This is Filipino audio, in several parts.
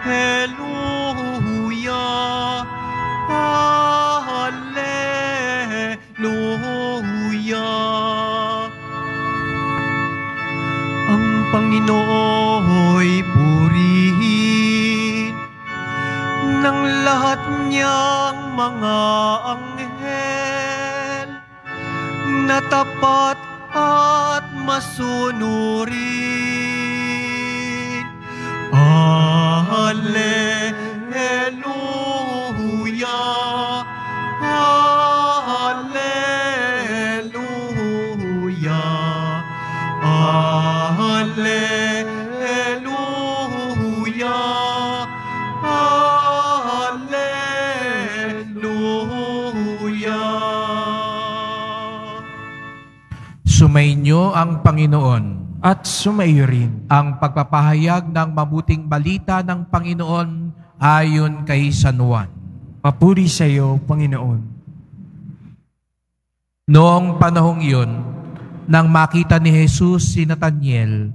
Hallelujah, Hallelujah. Ang Panginoo'y purihin ng lahat niyang mga anghel na tapat at masunurin. Hallelujah, Hallelujah, Hallelujah, Hallelujah. Sumainyo ang Panginoon. At sumaiyo rin Ang pagpapahayag ng mabuting balita ng Panginoon ayon kay San Juan. papuri sa iyo, Panginoon. Noong panahong iyon, nang makita ni Jesus si Nathanael,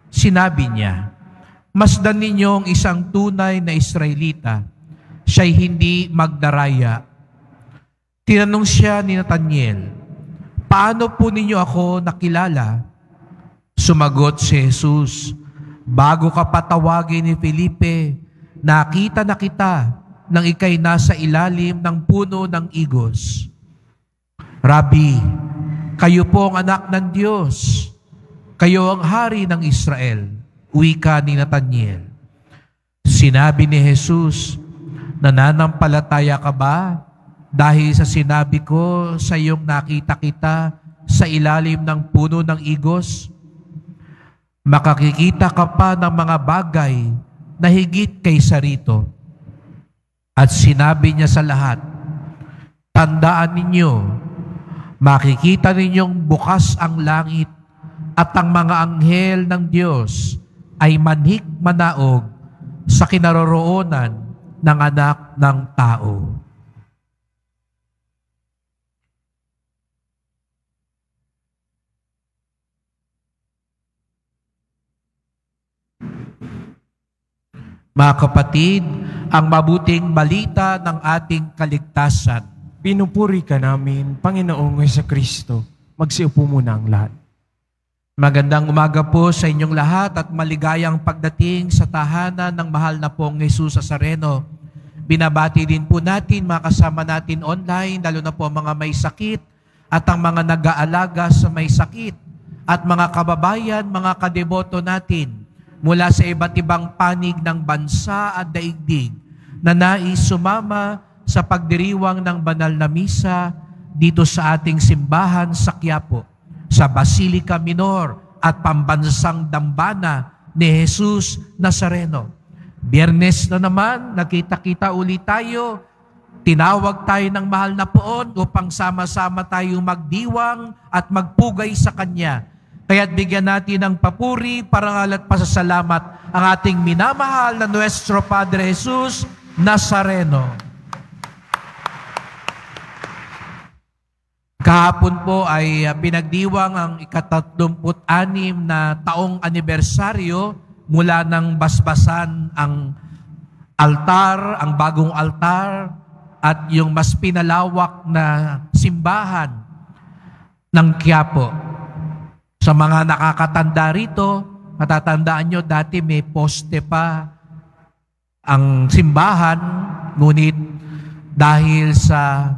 sinabi niya, "Masdan ninyo ang isang tunay na Israelita, siya'y hindi magdaraya." Tinanong siya ni Nathanael, "Paano po ninyo ako nakilala?" Sumagot si Jesus, "Bago ka patawagin ni Felipe, nakita na kita nang ika'y nasa ilalim ng puno ng igos." "Rabi, kayo po ang anak ng Diyos. Kayo ang hari ng Israel," wika ni Nathanael. Sinabi ni Jesus, "Nananampalataya ka ba dahil sa sinabi ko sa iyong nakita kita sa ilalim ng puno ng igos? Makakikita ka pa ng mga bagay na higit kaysa rito." At sinabi niya sa lahat, "Tandaan ninyo, makikita ninyong bukas ang langit at ang mga anghel ng Diyos ay manhik manaog sa kinaroroonan ng anak ng tao." Mga kapatid, ang mabuting balita ng ating kaligtasan. Pinupuri ka namin, Panginoong Jesucristo. Magsiupo muna ang lahat. Magandang umaga po sa inyong lahat at maligayang pagdating sa tahanan ng mahal na pong Jesus Nazareno. Binabati din po natin mga kasama natin online, lalo na po mga may sakit at ang mga nag-aalaga sa may sakit at mga kababayan, mga kadeboto natin mula sa iba't ibang panig ng bansa at daigdig na nais sumama sa pagdiriwang ng banal na misa dito sa ating simbahan sa Quiapo, sa Basilica Minor at pambansang dambana ni Jesus Nazareno. Biyernes na naman, nakita-kita ulit tayo. Tinawag tayo ng mahal na poon upang sama-sama tayo magdiwang at magpugay sa Kanya. Kaya't bigyan natin ng papuri, parangal at pasasalamat ang ating minamahal na Nuestro Padre Jesus Nazareno. Kahapon po ay pinagdiwang ang ika-36 na taong anibersaryo mula ng basbasan ang altar, ang bagong altar, at yung mas pinalawak na simbahan ng Quiapo. Sa mga nakakatanda rito, matatandaan nyo, dati may poste pa ang simbahan, ngunit dahil sa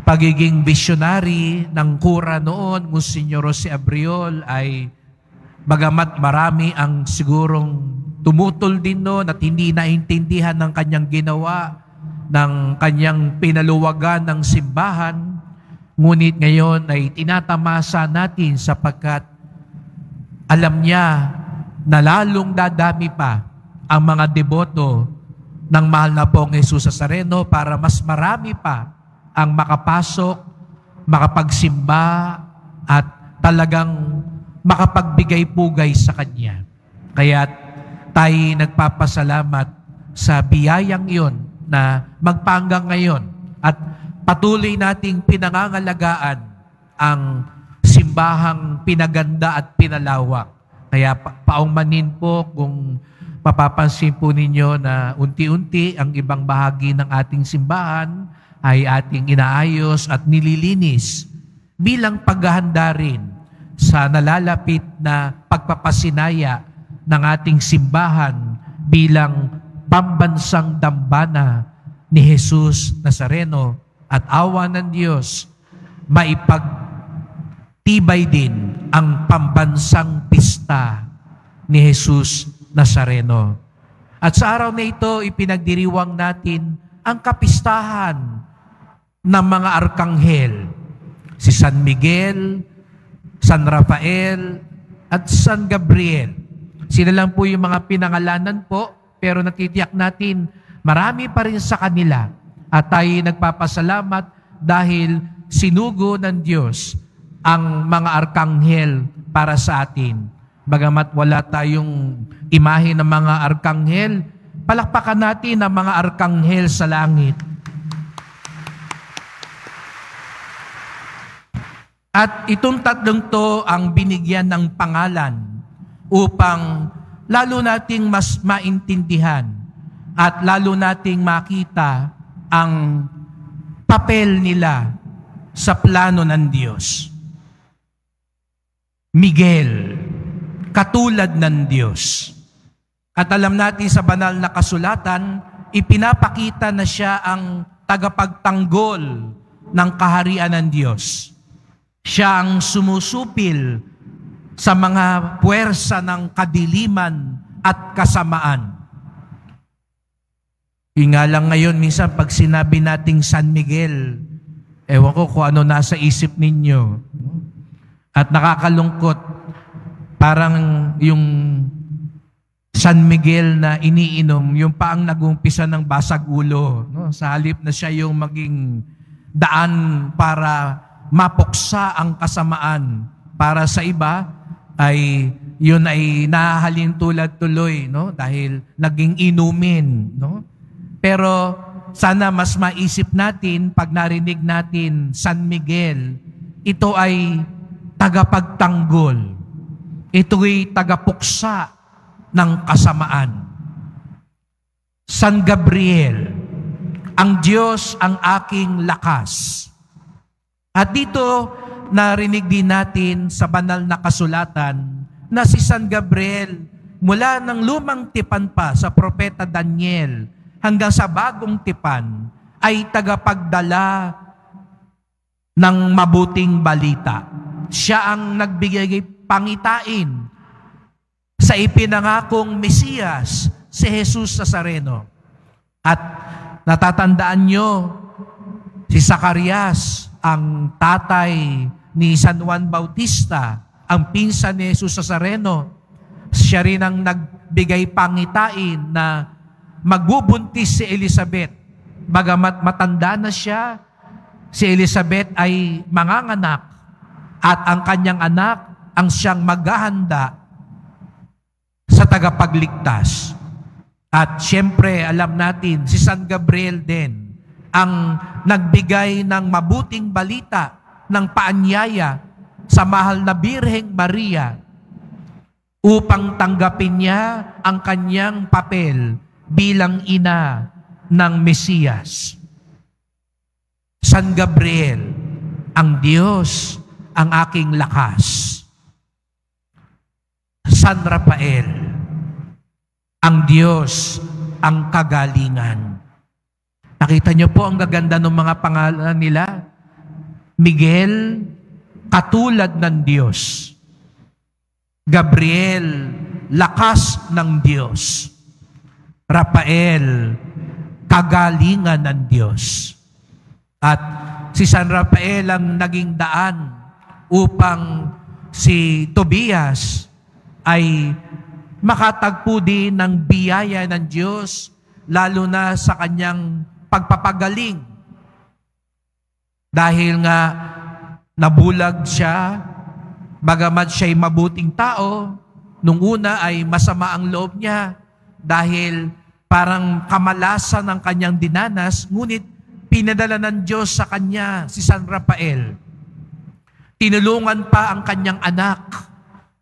pagiging visionary ng kura noon, Monsignor Jose Abriol, ay bagamat marami ang sigurong tumutol din noon at hindi naintindihan ng kanyang ginawa, ng kanyang pinaluwagan ng simbahan, ngunit ngayon ay tinatamasa natin sapagkat alam niya na lalong dadami pa ang mga deboto ng mahal na pong Jesus Nazareno para mas marami pa ang makapasok, makapagsimba at talagang makapagbigay pugay sa Kanya. Kaya tayo nagpapasalamat sa biyayang iyon na magpanggang ngayon at patuloy nating pinangangalagaan ang simbahang pinaganda at pinalawak. Kaya paungmanin po kung mapapansin po ninyo na unti-unti ang ibang bahagi ng ating simbahan ay ating inaayos at nililinis bilang paghahanda rin sa nalalapit na pagpapasinaya ng ating simbahan bilang pambansang dambana ni Jesus Nazareno, at awa ng Diyos maipagtibay din ang pambansang pista ni Jesus Nazareno. At sa araw na ito, ipinagdiriwang natin ang kapistahan ng mga arkanghel, si San Miguel, San Rafael, at San Gabriel. Sila lang po yung mga pinangalanan po, pero natitiyak natin marami pa rin sa kanila. At tayo nagpapasalamat dahil sinugo ng Diyos ang mga arkanghel para sa atin. Bagamat wala tayong imahe ng mga arkanghel, palakpakan natin ang mga arkanghel sa langit. At itong tatlong to ang binigyan ng pangalan upang lalo nating mas maintindihan at lalo nating makita ang papel nila sa plano ng Diyos. Miguel, katulad ng Diyos. At alam natin sa banal na kasulatan, ipinapakita na siya ang tagapagtanggol ng kaharian ng Diyos. Siya ang sumusupil sa mga puwersa ng kadiliman at kasamaan. Yung nga lang ngayon, minsan pag sinabi nating San Miguel, ewan ko kung ano nasa isip ninyo. At nakakalungkot, parang yung San Miguel na iniinom, yung paang nag-umpisa ng basag ulo. No? Sa halip na siya yung maging daan para mapuksa ang kasamaan. Para sa iba, ay yun ay nahahalin tulad tuloy, no? Dahil naging inumin. No? Pero sana mas maisip natin, pag narinig natin San Miguel, ito ay tagapagtanggol. Ito ay tagapuksa ng kasamaan. San Gabriel, ang Diyos ang aking lakas. At dito, narinig din natin sa banal na kasulatan na si San Gabriel, mula ng lumang tipan pa sa propeta Daniel hanggang sa bagong tipan, ay tagapagdala ng mabuting balita. Siya ang nagbigay pangitain sa ipinangakong Mesiyas, si Jesus Nazareno. At natatandaan nyo, si Zacarias, ang tatay ni San Juan Bautista, ang pinsan ni Jesus Nazareno, siya rin ang nagbigay pangitain na magbubuntis si Elizabeth. Bagamat matanda na siya, si Elizabeth ay manganganak at ang kanyang anak ang siyang maghahanda sa tagapagligtas. At siyempre, alam natin, si San Gabriel din ang nagbigay ng mabuting balita ng paanyaya sa mahal na Birheng Maria upang tanggapin niya ang kanyang papel bilang ina ng Mesiyas. San Gabriel, ang Diyos ang aking lakas. San Rafael, ang Diyos ang kagalingan. Nakita niyo po ang gaganda ng mga pangalan nila. Miguel, katulad ng Diyos. Gabriel, lakas ng Diyos. Rafael, kagalingan ng Diyos. At si San Rafael ang naging daan upang si Tobias ay makatagpo din ng biyaya ng Diyos, lalo na sa kanyang pagpapagaling. Dahil nga nabulag siya, bagamat siya'y mabuting tao, nung una ay masama ang loob niya dahil parang kamalasan ng kanyang dinanas, ngunit pinadala ng Diyos sa kanya si San Rafael. Tinulungan pa ang kanyang anak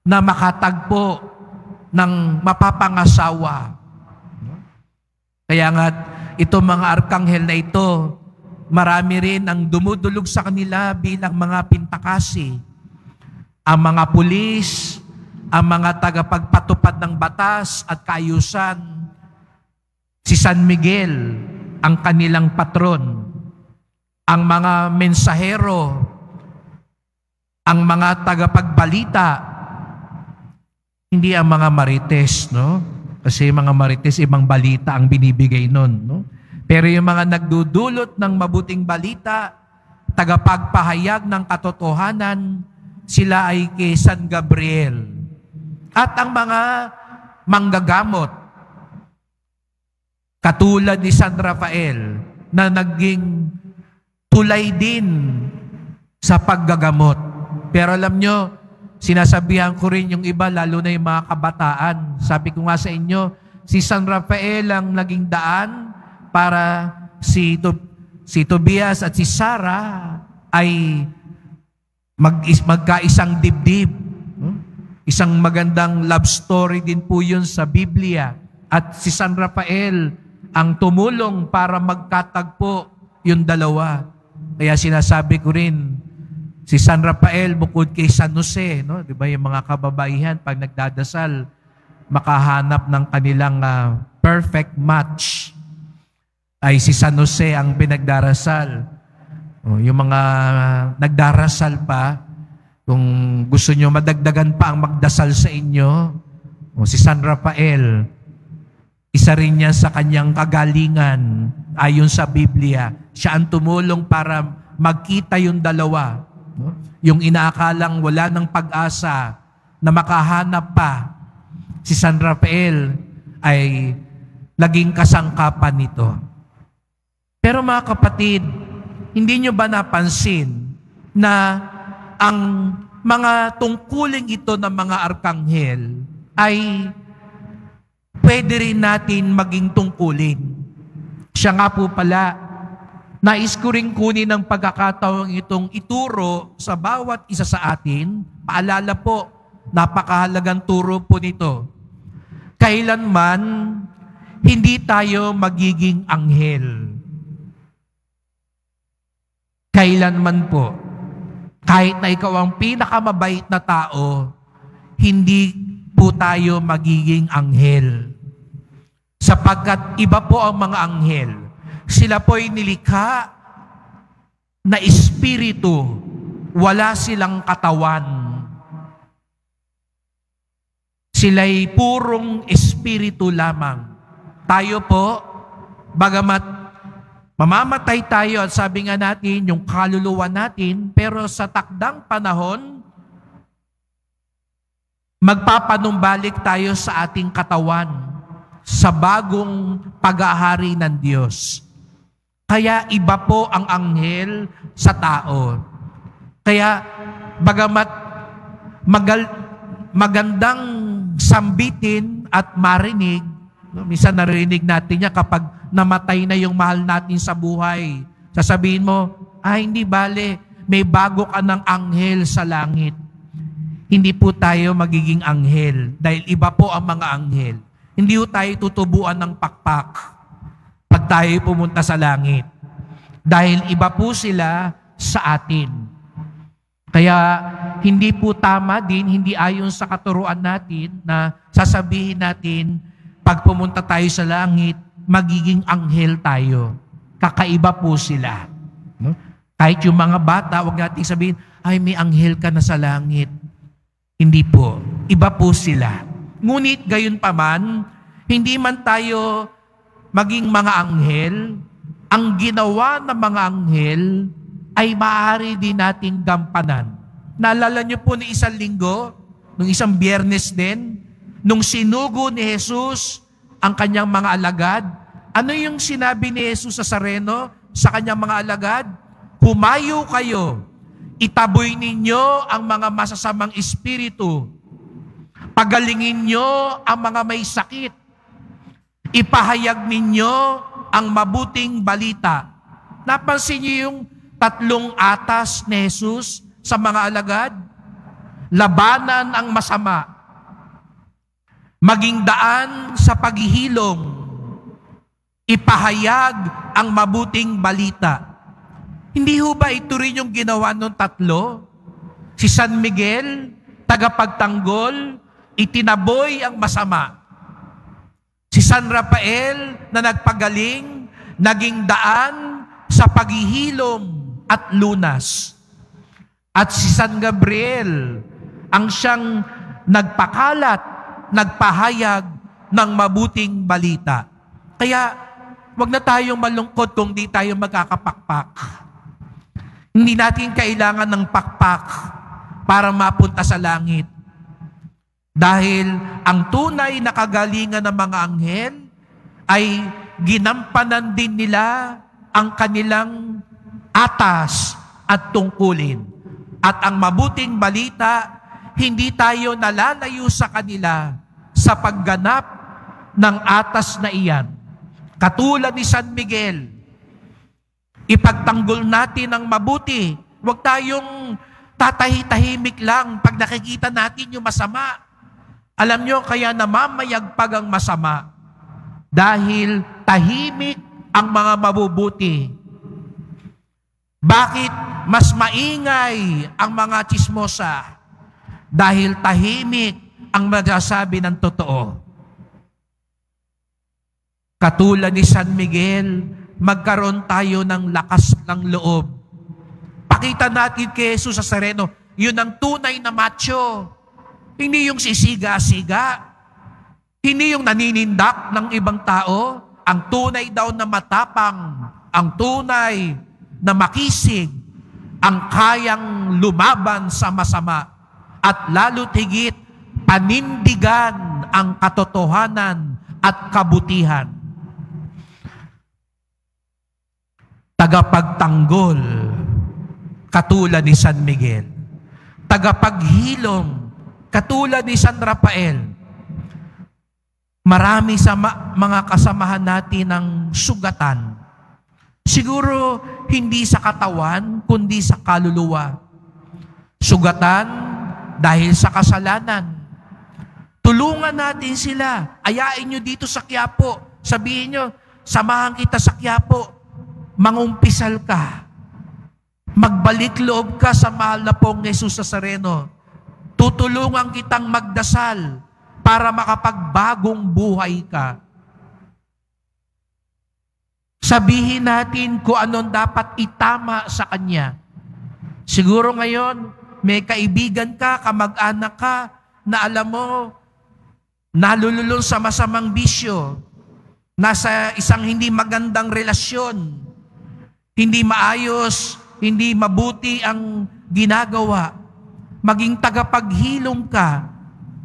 na makatagpo ng mapapangasawa. Kaya nga, itong mga arkanghel na ito, marami rin ang dumudulog sa kanila bilang mga pintakasi. Ang mga pulis, ang mga tagapagpatupad ng batas at kaayusan, si San Miguel, ang kanilang patron. Ang mga mensahero, ang mga tagapagbalita, hindi ang mga marites, no? Kasi mga marites, ibang balita ang binibigay nun, no? Pero yung mga nagdudulot ng mabuting balita, tagapagpahayag ng katotohanan, sila ay kay San Gabriel. At ang mga manggagamot, katulad ni San Rafael, na naging tulay din sa paggagamot. Pero alam nyo, sinasabihan ko rin yung iba, lalo na yung mga kabataan. Sabi ko nga sa inyo, si San Rafael ang naging daan para si Tobias at si Sarah ay magkaisang dibdib. Isang magandang love story din po yun sa Biblia. At si San Rafael ang tumulong para magkatagpo yung dalawa. Kaya sinasabi ko rin, si San Rafael bukod kay San Jose, no? Di ba yung mga kababaihan pag nagdadasal, makahanap ng kanilang perfect match, ay si San Jose ang pinagdarasal. Yung mga nagdarasal pa, kung gusto nyo madagdagan pa ang magdasal sa inyo, si San Rafael, isa rin niya sa kanyang kagalingan ayon sa Biblia. Siya ang tumulong para magkita yung dalawa. Yung inaakalang wala ng pag-asa na makahanap pa, si San Rafael ay naging kasangkapan nito. Pero mga kapatid, hindi nyo ba napansin na ang mga tungkuling ito ng mga arkanghel ay pwede rin natin maging tungkulin? Siya nga po pala, nais ko rin kunin ng pagkakataong itong ituro sa bawat isa sa atin. Paalala po, napakahalagang turo po nito. Kailanman, hindi tayo magiging anghel. Kailanman po, kahit na ikaw ang pinakamabait na tao, hindi po tayo magiging anghel. Sapagkat iba po ang mga anghel. Sila po'y nilikha na espiritu, wala silang katawan. Sila'y purong espiritu lamang. Tayo po, bagamat mamamatay tayo at sabi nga natin, yung kaluluwa natin, pero sa takdang panahon, magpapanumbalik tayo sa ating katawan, sa bagong pag-aahari ng Diyos. Kaya iba po ang anghel sa tao. Kaya bagamat magandang sambitin at marinig, minsan narinig natin niya kapag namatay na yung mahal natin sa buhay. Sasabihin mo, hindi bale, may bago ka ng anghel sa langit. Hindi po tayo magiging anghel dahil iba po ang mga anghel. Hindi po tayo tutubuan ng pakpak pag tayo pumunta sa langit. Dahil iba po sila sa atin. Kaya hindi po tama din, hindi ayon sa katuruan natin na sasabihin natin, pag pumunta tayo sa langit, magiging anghel tayo. Kakaiba po sila. No? Kahit yung mga bata, huwag natin sabihin, ay may anghel ka na sa langit. Hindi po. Iba po sila. Ngunit gayon pa man, hindi man tayo maging mga anghel, ang ginawa ng mga anghel ay maaari din nating gampanan. Naalala niyo po ni isang linggo, nung isang Biyernes din, nung sinugo ni Jesus ang kanyang mga alagad, ano yung sinabi ni Jesus sa Sareno sa kanyang mga alagad? Humayo kayo, itaboy ninyo ang mga masasamang espiritu, pagalingin nyo ang mga may sakit, ipahayag ninyo ang mabuting balita. Napansin niyo yung 3 atas ni Jesus sa mga alagad? Labanan ang masama, maging daan sa paghihilom, ipahayag ang mabuting balita. Hindi ho ba ito rin yung ginawa ng tatlo? Si San Miguel, tagapagtanggol, itinaboy ang masama. Si San Rafael na nagpagaling, naging daan sa paghihilom at lunas. At si San Gabriel, ang siyang nagpakalat, nagpahayag ng mabuting balita. Kaya, wag na tayong malungkot kung di tayo magkakapakpak. Hindi natin kailangan ng pakpak para mapunta sa langit. Dahil ang tunay na kagalingan ng mga anghel ay ginampanan din nila ang kanilang atas at tungkulin. At ang mabuting balita, hindi tayo nalalayo sa kanila sa pagganap ng atas na iyan. Katulad ni San Miguel, ipagtanggol natin ang mabuti. Huwag tayong tatahi-tahimik lang pag nakikita natin yung masama. Alam nyo, kaya namamayagpag ang masama dahil tahimik ang mga mabubuti. Bakit mas maingay ang mga tsismosa? Dahil tahimik ang magsasabi ng totoo. Katulad ni San Miguel, magkaroon tayo ng lakas ng loob. Pakita natin kay Jesus sa Nazareno, yun ang tunay na macho. Hindi yung sisiga-siga. Hindi yung naninindak ng ibang tao. Ang tunay daw na matapang. Ang tunay na makisig. Ang kayang lumaban sa masama. At lalo't higit, panindigan ang katotohanan at kabutihan. Tagapagtanggol, katulad ni San Miguel. Tagapaghilom, katulad ni San Rafael. Marami sa mga kasamahan natin ng sugatan. Siguro hindi sa katawan, kundi sa kaluluwa. Sugatan dahil sa kasalanan. Tulungan natin sila. Ayain nyo dito sa Quiapo. Sabihin nyo, samahan kita sa Quiapo. Mangumpisal ka. Magbalik loob ka sa mahal na pong Jesus Nazareno. Tutulungan kitang magdasal para makapagbagong buhay ka. Sabihin natin kung anong dapat itama sa Kanya. Siguro ngayon, may kaibigan ka, kamag-anak ka, na alam mo, nalululong sa masamang bisyo, nasa isang hindi magandang relasyon, hindi maayos, hindi mabuti ang ginagawa. Maging tagapaghilom ka,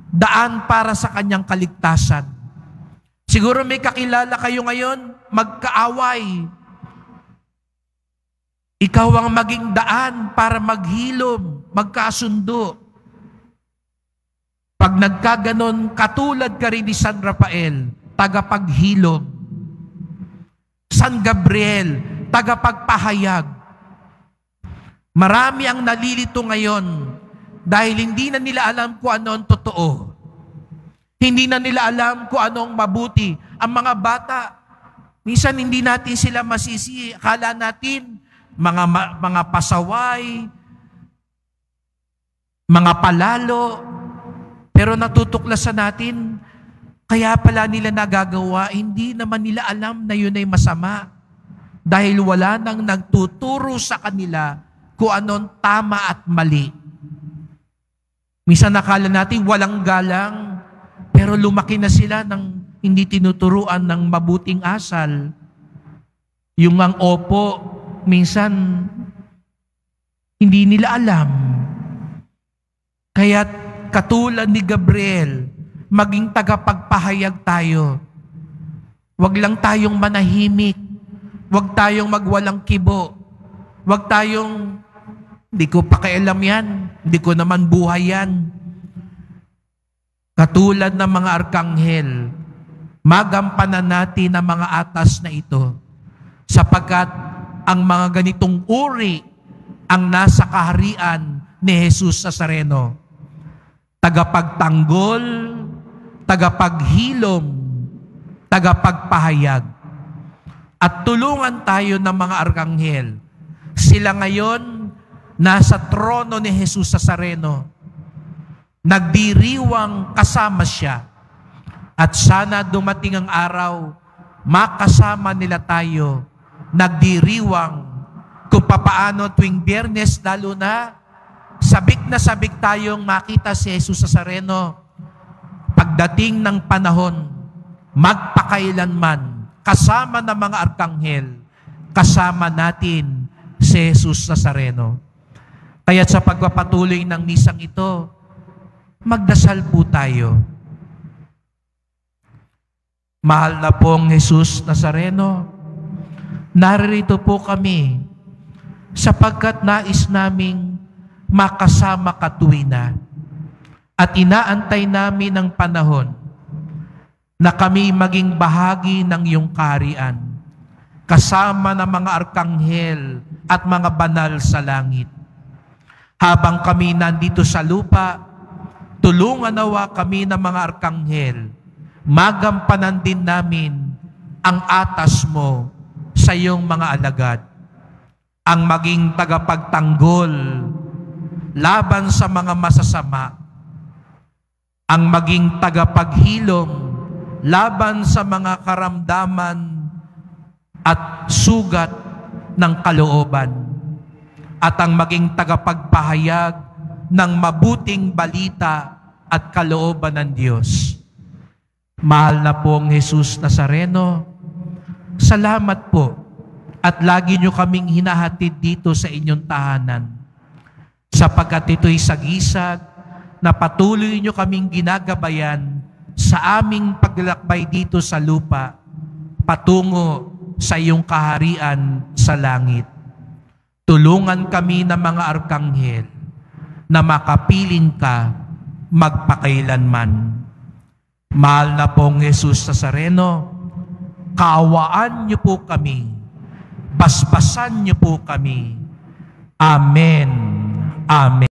daan para sa kanyang kaligtasan. Siguro may kakilala kayo ngayon, magkaaway. Ikaw ang maging daan para maghilom, magkasundo. Pag nagkaganon, katulad ka rin ni San Rafael, tagapaghilom. San Gabriel, tagapagpahayag. Marami ang nalilito ngayon dahil hindi na nila alam kung ano ang totoo. Hindi na nila alam kung anong mabuti. Ang mga bata, minsan hindi natin sila masisi. Akala natin, mga pasaway, mga palalo, pero natutuklasan natin, kaya pala nila nagagawa, hindi naman nila alam na yun ay masama. Dahil wala nang nagtuturo sa kanila kung anong tama at mali. Minsan nakala natin walang galang, pero lumaki na sila ng hindi tinuturuan ng mabuting asal. Yung ang opo, minsan hindi nila alam. Kaya katulad ni Gabriel, maging tagapagpahayag tayo. Huwag lang tayong manahimik. Huwag tayong magwalang kibo. Huwag tayong, hindi ko pakialam yan. Hindi ko naman buhay yan. Katulad ng mga arkanghel, magampanan natin ang mga atas na ito sapagkat ang mga ganitong uri ang nasa kaharian ni Jesus Nazareno. Tagapagtanggol, tagapaghilom, tagapagpahayag. At tulungan tayo ng mga arkanghel. Sila ngayon nasa trono ni Jesus Nazareno. Nagdiriwang kasama siya. At sana dumating ang araw, makasama nila tayo, nagdiriwang kung papaano tuwing Biyernes, lalo na sabik tayong makita si Jesus Nazareno. Pagdating ng panahon, magpakailanman, kasama ng mga arkanghel, kasama natin si Jesus Nazareno. Kaya sa pagpapatuloy ng misang ito, magdasal po tayo. Mahal na pong Jesus Nazareno, narito po kami sapagkat nais naming makasama ka tuwina at inaantay namin ang panahon na kami maging bahagi ng iyong kaharian kasama ng mga arkanghel at mga banal sa langit. Habang kami nandito sa lupa, tulungan nawa kami ng mga arkanghel, magampanan din namin ang atas mo sa iyong mga alagad, ang maging tagapagtanggol laban sa mga masasama, ang maging tagapaghilom laban sa mga karamdaman at sugat ng kalooban, at ang maging tagapagpahayag ng mabuting balita at kalooban ng Diyos. Mahal na pong Jesus Nazareno, salamat po at lagi niyo kaming hinahatid dito sa inyong tahanan, sapagkat ito'y sagisag na patuloy niyo kaming ginagabayan sa aming paglalakbay dito sa lupa patungo sa iyong kaharian sa langit. Tulungan kami ng mga arkanghel na makapiling ka magpakailanman. Mahal na pong Jesus Nazareno, kaawaan niyo po kami, basbasan niyo po kami. Amen. Amen.